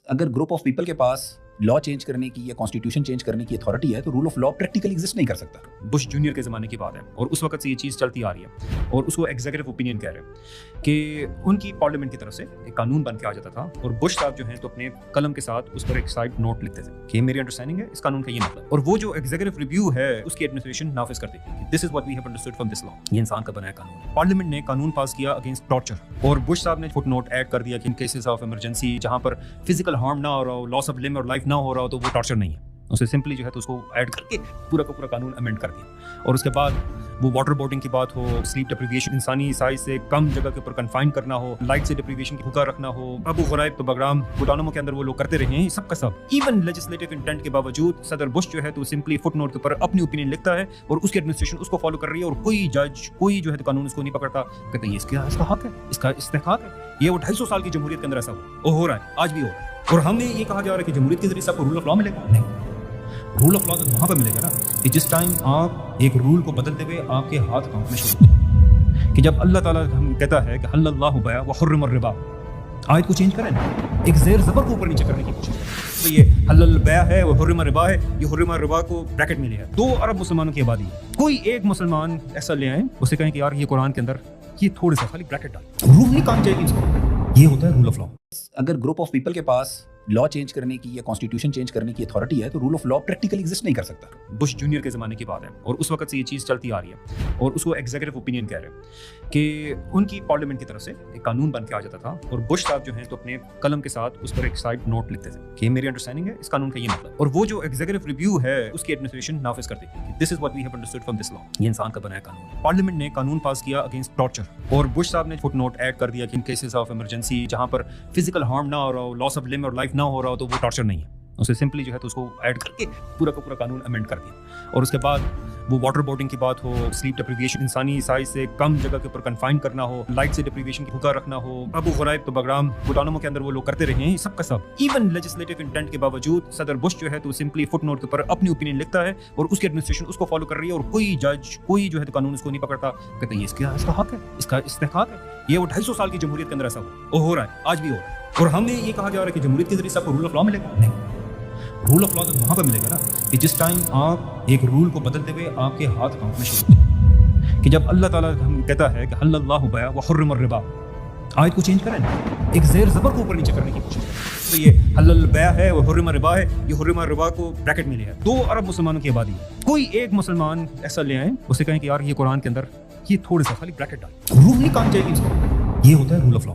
अगर group of people के पास law change करने की या कॉन्स्टिट्यूशन चेंज करने की अथॉरिटी है तो rule of law practically exist नहीं कर सकता। बुश जूनियर के ज़माने की बात है और उस वक्त से ये चीज़ चलती आ रही है और उसको एग्जीक्यूटिव ओपिनियन कह रहे हैं कि उनकी पार्लियामेंट की तरफ से एक कानून बन के आ जाता था और बुश साहब जो हैं तो अपने कलम के साथ उस पर एक साइड नोट लिखते थे कि मेरी अंडरस्टैंडिंग है इस कानून का ये मतलब, और वो जो एग्जीक्यूटिव रिव्यू है उसकी एडमिनिस्ट्रेशन नाफिज करती है। This is what we have understood from this law, ये इंसान का बनाया कानून है। पार्लियामेंट ने कानून पास किया अगेंस्ट टॉर्चर और बुश साहब ने फुट नोट ऐड कर दिया कि इन केसेस ऑफ इमरजेंसी जहां पर फिजिकल हार्म ना हो रहा हो, लॉस ऑफ लिम्ब और लाइफ ना हो रहा हो, तो वो टॉर्चर नहीं है। उसे सिंपली जो है तो उसको ऐड करके पूरा का पूरा कानून अमेंड कर दिया। और उसके बाद वो वाटर बोर्डिंग की बात हो, स्लीप डिप्रीविएशन, इंसानी साइज से कम जगह के ऊपर कन्फाइन करना हो, लाइट से डिप्रीविएशन की हुक्का रखना हो, अबू गुराइब तो बगराम गुटानों के अंदर वो लोग करते रहे हैं, सब का सब। इवन लेजिस्लेटिव इंटेंट के बावजूद सदर बुश जो है तो सिंपली फुट नोट के ऊपर अपनी ओपिनियन लिखता है और उसकी एडमिनिस्ट्रेशन उसको फॉलो कर रही है और कोई जज कोई जो है तो कानून उसको नहीं पकड़ता, कहते हैं इसका हक है, इसका इस्तेहकाक है। ये वो 250 साल की जमहूरियत के अंदर ऐसा हो रहा है, आज भी हो रहा है। और हमें ये कहा जा रहा है कि जमहूरियत के जरिए सबको रूल ऑफ लॉ मिलेगा। नहीं, रूल ऑफ लॉ तो वहां पर मिलेगा ना कि जिस टाइम आप एक रूल को बदलते हुए आपके हाथ कांपने शुरू होते, कि जब अल्लाह ताला हम कहता है कि हल्लल्लाहु बया व हुर्रिम रिबा, आयत को चेंज करें ना, एक ज़ेर ज़बर को ऊपर नीचे करने की कोशिश करें। तो ये हल्लल बया है वो हुर्रिम रिबा है, ये हुर्रिम रिबा को ब्रैकेट में लिया है। 2 अरब मुसलमानों की आबादी है, कोई एक मुसलमान ऐसा ले आए उसे कहें कि यार ये कुरान के अंदर ये थोड़े सा खाली ब्रैकेट डाल, रूह नहीं काम चाहिए इसको। ये होता है रूल ऑफ लॉ। अगर ग्रुप ऑफ पीपल के पास लॉ चेंज करने की या कॉन्स्टिट्यूशन चेंज करने की अथॉरिटी है तो rule of law practically exist नहीं कर सकता। बुश जूनियर के ज़माने की बात है और उस वक्त से ये चीज़ चलती आ रही है और उसको एग्जीक्यूटिव ओपिनियन कह रहे हैं कि उनकी पार्लियामेंट की तरफ से एक कानून बन के आ जाता था और बुश साहब जो हैं तो अपने कलम के साथ उस पर एक साइड नोट लिखते थे कि मेरी अंडरस्टैंडिंग है इस कानून का ये मतलब, और वो जो एग्जीक्यूटिव रिव्यू है उसकी एडमिनिस्ट्रेशन नाफिज करती है। This is what we have understood from this law, ये इंसान का बनाया कानून है। पार्लियामेंट ने कानून पास किया अगेंस्ट टॉर्चर और बुश साहब ने फुट नोट ऐड कर दिया कि इन केसेस ऑफ इमरजेंसी जहां पर फिजिकल हार्म ना हो रहा हो, लॉस ऑफ लिम्ब और लाइफ ना हो रहा हो, तो वो टॉर्चर नहीं है। उसे सिंपली जो है तो उसको ऐड करके पूरा का पूरा कानून अमेंड कर दिया। और उसके बाद वो वाटर बोर्डिंग की बात हो, स्लीप डिप्रीविएशन, इंसानी साइज से कम जगह के ऊपर कन्फाइन करना हो, लाइट से डिप्रीविएशन की हुक्का रखना हो, अबू गुराइब तो बगराम गुटानों के अंदर वो लोग करते रहे हैं, सब का सब। इवन लेजिस्लेटिव इंटेंट के बावजूद सदर बुश जो है तो सिंपली फुट नोट के ऊपर अपनी ओपिनियन लिखता है और उसकी एडमिनिस्ट्रेशन उसको फॉलो कर रही है और कोई जज कोई जो है तो कानून उसको नहीं पकड़ता, कहते हैं इसका हक है, इसका इस्तेहकाक है। ये वो 250 साल की जमहूरियत के अंदर ऐसा हो रहा है, आज भी हो रहा है। और हमें ये कहा जा रहा है कि जमहूरियत के जरिए सबको रूल ऑफ लॉ मिलेगा। नहीं, रूल ऑफ लॉ तो वहां पर मिलेगा ना कि जिस टाइम आप एक रूल को बदलते हुए आपके हाथ कांपने शुरू होते, कि जब अल्लाह ताला हम कहता है कि हल्लल्लाहु बया व हुर्रिम रिबा, आयत को चेंज करें ना, एक ज़ेर ज़बर को ऊपर नीचे करने की कोशिश करें। तो ये हल्लल बया है वो हुर्रिम रिबा है, ये हुर्रिम रिबा को ब्रैकेट में लिया है। 2 अरब मुसलमानों की आबादी है, कोई एक मुसलमान ऐसा ले आए उसे कहें कि यार ये कुरान के अंदर ये थोड़े सा खाली ब्रैकेट डाल, रूह नहीं काम चाहिए इसको। ये होता है रूल ऑफ लॉ।